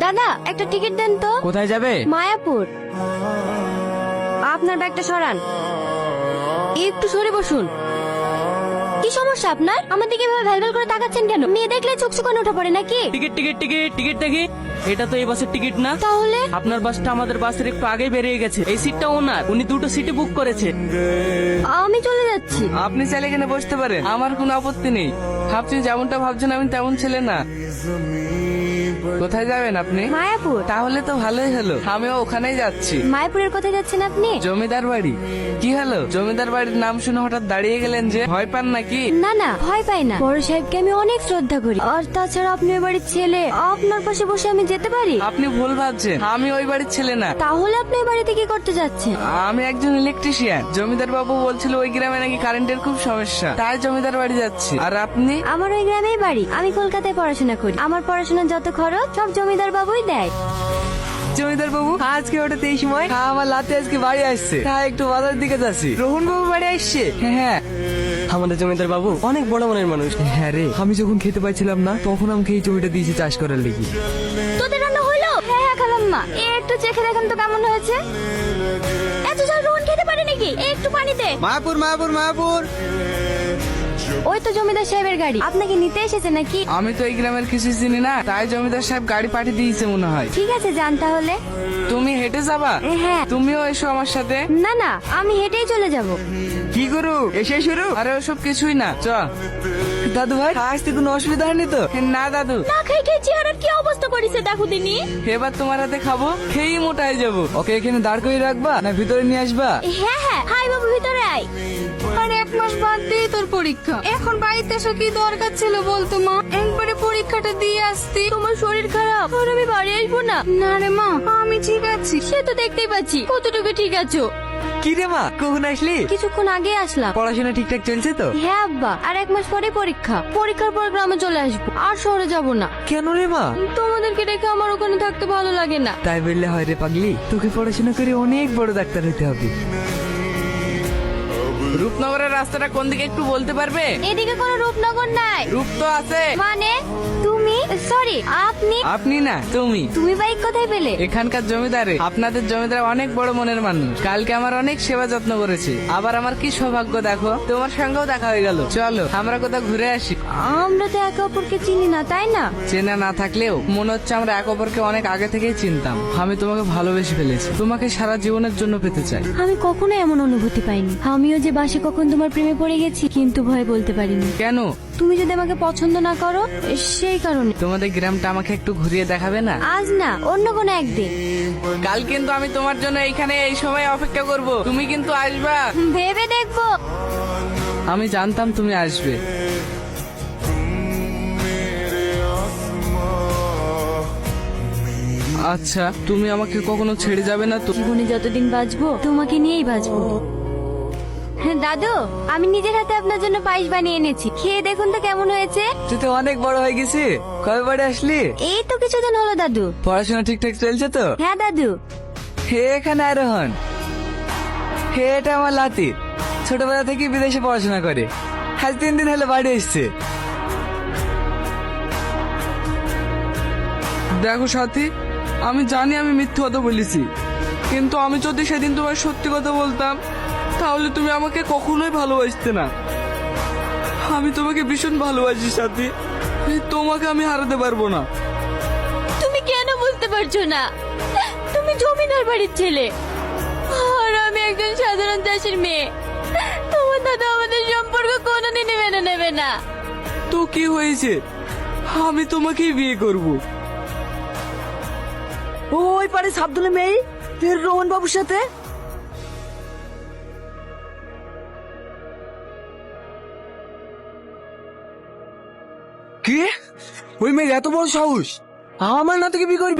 দাদা একটা টিকিট দেন তো। কোথায় যাবে? মায়াপুর। আপনার ব্যাগটা সরান, একটু সরে বসুন। কি সমস্যা আপনার? আমার দিকে এভাবে ভ্যালভ্যাল করে তাকাচ্ছেন কেন? মেয়ে দেখলে চোখ চোখানে উঠে পড়ে নাকি? টিকিট টিকিট টিকিট টিকিট দেখি। এটা তো এই বাসের টিকিট না। তাহলে আপনার বাসটা আমাদের বাসের একটু আগে বেরিয়ে গেছে। এই সিটটা ওনার, উনি দুটো সিটে বুক করেছে। আমি চলে যাচ্ছি। আপনি চাইলে এখানে বসতে পারেন, আমার কোনো আপত্তি নেই। আপনি যেমনটা ভাবছেন আমি তেমন ছেলে না। কোথায় যাবেন আপনি? মায়াপুর। তাহলে তো ভালোই হলো, আমিও ওখানেই যাচ্ছি। মায়াপুরের কোথায় যাচ্ছেন আপনি? জমিদার বাড়ি। কি হলো, জমিদার বাড়ির নাম শুনে হঠাৎ দাঁড়িয়ে গেলেন যে? ভয় পান নাকি? না না, ভয় পাই না। বড় সাহেবকে আমি অনেক শ্রদ্ধা করি, আর তাছাড়া আপনি ওই বাড়ির ছেলে, আপনার পাশে বসে আমি যেতে পারি? আপনি ভুল ভাবছেন, আমি ওই বাড়ির ছেলে না। তাহলে আপনি ওই বাড়িতে কি করতে যাচ্ছেন? আমি একজন ইলেকট্রিশিয়ান। জমিদার বাবু বলছিল ওই গ্রামে নাকি কারেন্টের খুব সমস্যা, তাই জমিদার বাড়ি যাচ্ছি। আর আপনি? আমার ওই গ্রামেই বাড়ি, আমি কলকাতায় পড়াশোনা করি। আমার পড়াশোনার যত খরচ সব জমিদার বাবুই দেয়। জমিদার বাবু আজকে হঠাৎ এই সময়? আমার লাতে আজকে বাড়ি আসছে, তাই একটু বাজার দিকে যাচ্ছি। রোহন বাবু বাড়ি আসছে? হ্যাঁ। আমাদের জমিদার বাবু অনেক বড় মনের মানুষ। হ্যাঁ রে, আমি যখন খেতে পাইছিলাম না তখন আমাকে এই জমিটা দিয়েছে চাষ করার লেগে। তোদের রান্না হলো? হ্যাঁ হ্যাঁ খালাম্মা, একটু চেখে দেখেন তো কেমন হয়েছে। এত ঝাল রোহন খেতে পারে নাকি? একটু পানি দে। মায়াপুর মায়াপুর মায়াপুর। ওই তো জমিদার সাহেবের গাড়ি, আপনাকে নিতে এসেছে নাকি? আমি তো এই গ্রামের কিছু চিনি না, তাই জমিদার সাহেব গাড়ি পাঠিয়ে দিয়েছে মনে হয়। ঠিক আছে, যান তাহলে। তুমি হেঁটে যাবা? হ্যাঁ। তুমিও এসো আমার সাথে। না না, আমি হেঁটেই চলে যাব। কি করু এসে শুরু? আরে ওসব কিছুই না, চ। দাদু ভাই আসতে কোনো অসুবিধা হয়নি তো? না দাদু, না খাই খেয়ে চেহারার কি অবস্থা করেছে দেখো দিনি। এবার তোমার হাতে খাবো, খেয়েই মোটায় যাবো। ওকে এখানে দাঁড় করে রাখবা না ভিতরে নিয়ে আসবা? হ্যাঁ হ্যাঁ, হাই বাবু ভিতরে আয়। আর 1 মাস বাদ দিয়ে তোর পরীক্ষা, এখন বাড়িতে এসে কি দরকার ছিল বলতো মা? একবারে পরীক্ষাটা দিয়ে আসতি। তোমার শরীর খারাপ, আর আমি বাড়ি আসবো না। না রে মা, আমি ঠিক আছি। সে তো দেখতেই পাচ্ছি কতটুকু ঠিক আছো। কি রে মা, কখন আসলি? কিছুক্ষণ আগে আসলাম। পড়াশোনা ঠিকঠাক চলছে তো? হ্যাঁ আব্বা, আর 1 মাস পরে পরীক্ষা। পরীক্ষার পর গ্রামে চলে আসবো, আর শহরে যাব না। কেন রে মা? তোমাদেরকে রেখে আমার ওখানে থাকতে ভালো লাগে না। তাই বললে হয় রে পাগলি, তোকে পড়াশোনা করে অনেক বড় ডাক্তার হতে হবে। রূপনগরের রাস্তাটা কোন দিকে একটু বলতে পারবে? এদিকে কোনো রূপনগর নাই। রূপ তো আছে। মানে তুমি, সরি আপনি। আপনি না, তুমি। তুমি বাইক কোথায় পেলে? এখানকার জমিদারে, আপনাদের জমিদার অনেক বড় মনের মানুষ। কালকে আমার অনেক সেবা যত্ন করেছে। আবার আমার কি সৌভাগ্য দেখো, তোমার সঙ্গেও দেখা হয়ে গেল। চলো আমরা কোথাও ঘুরে আসি। আমরা তো একে অপরকে চিনি না, তাই না? চেনা না থাকলেও মনে হচ্ছে আমরা এক অপরকে অনেক আগে থেকেই চিনতাম। আমি তোমাকে ভালোবেসে ফেলেছি, তোমাকে সারা জীবনের জন্য পেতে চাই। আমি কখনো এমন অনুভূতি পাইনি। আমিও যে বাসে কখন তোমার প্রেমে পড়ে গেছি, কিন্তু ভয় বলতে পারিনি। কেন? তুমি যদি আমাকে পছন্দ না করো, সেই কারণে। তোমাদের গ্রামটা আমাকে একটু ঘুরিয়ে দেখাবে না? আজ না, অন্য কোনো একদিন। কাল কিন্তু আমি তোমার জন্য এইখানে এই সময় অপেক্ষা করব, তুমি কিন্তু আসবা। ভেবে দেখবো। আমি জানতাম তুমি আসবে। আচ্ছা, তুমি আমাকে কখনো ছেড়ে যাবে না তো? জীবনে যতদিন বাঁচবো তোমাকে নিয়েই বাঁচবো। হ্যাঁ, দাদু, আমি নিজের হাতে আপনার জন্য পায়েস বানিয়ে এনেছি, খেয়ে দেখুন তো কেমন হয়েছে। তুই তো অনেক বড় হয়ে গেছি, কবে বাড়ি আসলি? এই তো কিছুদিন হলো দাদু। পড়াশোনা ঠিকঠাক চলছে তো? হ্যাঁ দাদু। হে এখানে আরোহণ, হে এটা আমার লাতি। ছোটবেলা থেকে বিদেশে পড়াশোনা করে, আজ 3 দিন হলো বাড়ি এসছে। দেখো সাথী, আমি জানি আমি মিথ্যে কথা বলেছি, কিন্তু আমি যদি সেদিন তোমার সত্যি কথা বলতাম তাহলে তুমি আমাকে কখনোই ভালোবাসতে না। আমি তোমাকে ভীষণ ভালোবাসি সাথী, তোমাকে আমি হারাতে পারবো না। তুমি কেন বুঝতে পারছো না? তুমি জমিদার বাড়ির ছেলে, আর আমি একজন সাধারণ চাষির মেয়ে। তোমার দাদা আমাদের সম্পর্ক কোনোদিনই মেনে নেবে না। তো কি হয়েছে, আমি তোমাকেই বিয়ে করব। ওই পারে সাবধানে মেয়ে রোহন বাবুর সাথে। কি? ওই মেয়ের এত বড় সাহস আমার নাতিকে বিয়ে করবে?